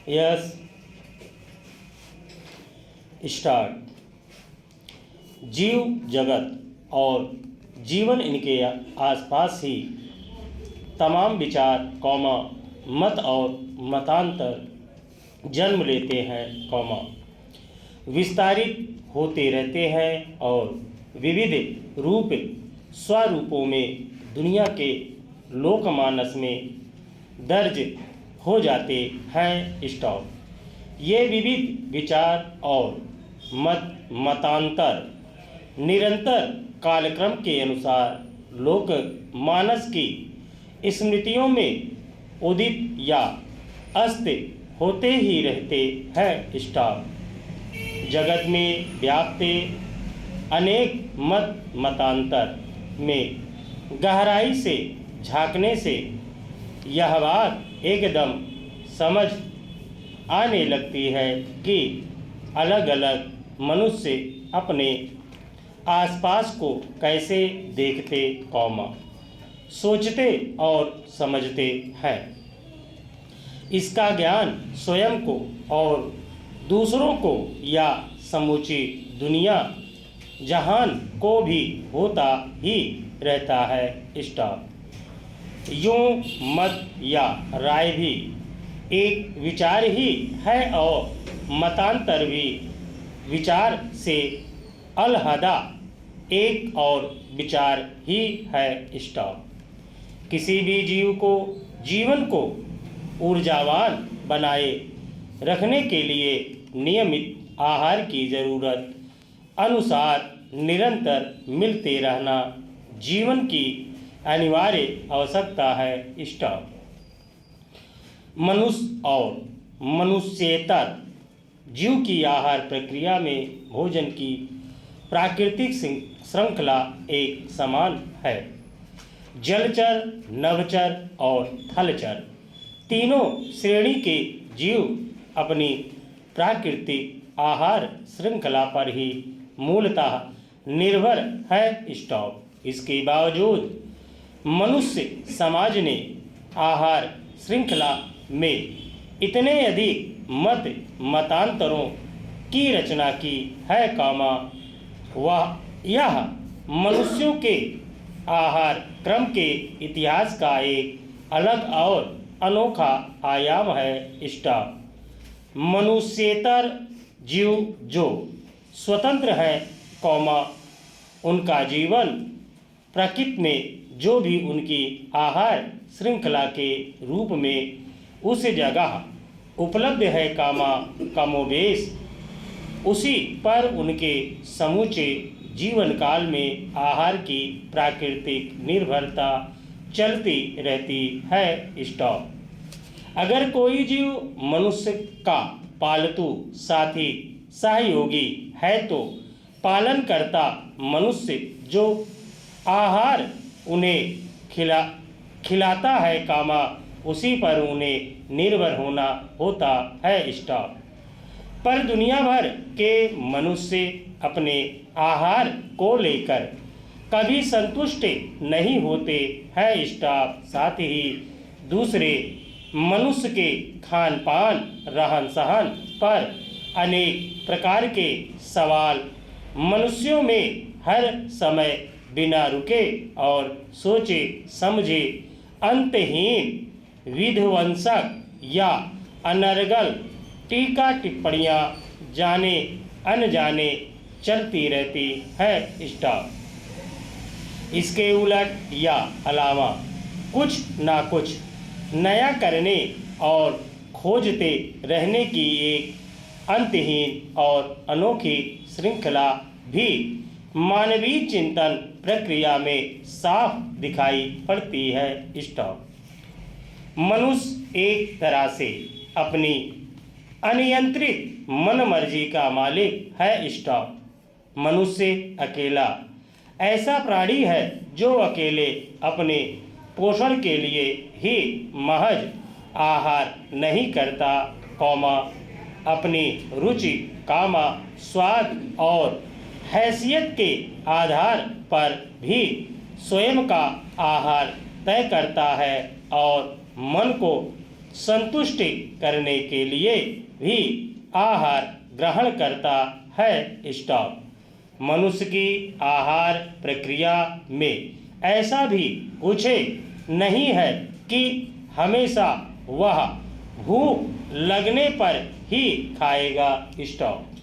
Yes start. जीव जगत और जीवन इनके आसपास ही तमाम विचार मत और मतांतर जन्म लेते हैं विस्तारित होते रहते हैं और विविध रूप स्वरूपों में दुनिया के लोकमानस में दर्ज हो जाते हैं ये विविध विचार और मतांतर निरंतर कालक्रम के अनुसार लोक मानस की स्मृतियों में उदित या अस्त होते ही रहते हैं जगत में व्याप्ते अनेक मतांतर में गहराई से झांकने से यह बात एकदम समझ आने लगती है कि अलग अलग मनुष्य अपने आसपास को कैसे देखते सोचते और समझते हैं। इसका ज्ञान स्वयं को और दूसरों को या समूची दुनिया जहान को भी होता ही रहता है यूं मत या राय भी एक विचार ही है और मतांतर भी विचार से अलहदा एक और विचार ही है किसी भी जीव को जीवन को ऊर्जावान बनाए रखने के लिए नियमित आहार की जरूरत अनुसार निरंतर मिलते रहना जीवन की अनिवार्य आवश्यकता है मनुष्य और मनुष्येतर जीव की आहार प्रक्रिया में भोजन की प्राकृतिक श्रृंखला एक समान है। जलचर, नभचर और थलचर तीनों श्रेणी के जीव अपनी प्राकृतिक आहार श्रृंखला पर ही मूलतः निर्भर है इसके बावजूद मनुष्य समाज ने आहार श्रृंखला में इतने अधिक मतांतरों की रचना की है वह यह मनुष्यों के आहार क्रम के इतिहास का एक अलग और अनोखा आयाम है मनुष्येतर जीव जो स्वतंत्र है उनका जीवन प्रकृति में जो भी उनकी आहार श्रृंखला के रूप में उस जगह उपलब्ध है कमोबेश उसी पर उनके समूचे जीवन काल में आहार की प्राकृतिक निर्भरता चलती रहती है अगर कोई जीव मनुष्य का पालतू साथी सहयोगी है तो पालनकर्ता मनुष्य जो आहार उन्हें खिलाता है उसी पर उन्हें निर्भर होना होता है पर दुनिया भर के मनुष्य अपने आहार को लेकर कभी संतुष्ट नहीं होते हैं साथ ही दूसरे मनुष्य के खान पान रहन सहन पर अनेक प्रकार के सवाल मनुष्यों में हर समय बिना रुके और सोचे समझे अंतहीन विध्वंसक या अनर्गल टीका टिप्पणियाँ जाने अनजाने चलती रहती है इसके उलट या अलावा कुछ ना कुछ नया करने और खोजते रहने की एक अंतहीन और अनोखी श्रृंखला भी मानवीय चिंतन प्रक्रिया में साफ दिखाई पड़ती है मनुष्य एक तरह से अपनी अनियंत्रित मनमर्जी का मालिक है मनुष्य अकेला ऐसा प्राणी है जो अकेले अपने पोषण के लिए ही महज आहार नहीं करता अपनी रुचि स्वाद और हैसियत के आधार पर भी स्वयं का आहार तय करता है और मन को संतुष्टि करने के लिए भी आहार ग्रहण करता है स्टॉक। मनुष्य की आहार प्रक्रिया में ऐसा भी कुछ नहीं है कि हमेशा वह भूख लगने पर ही खाएगा स्टॉक।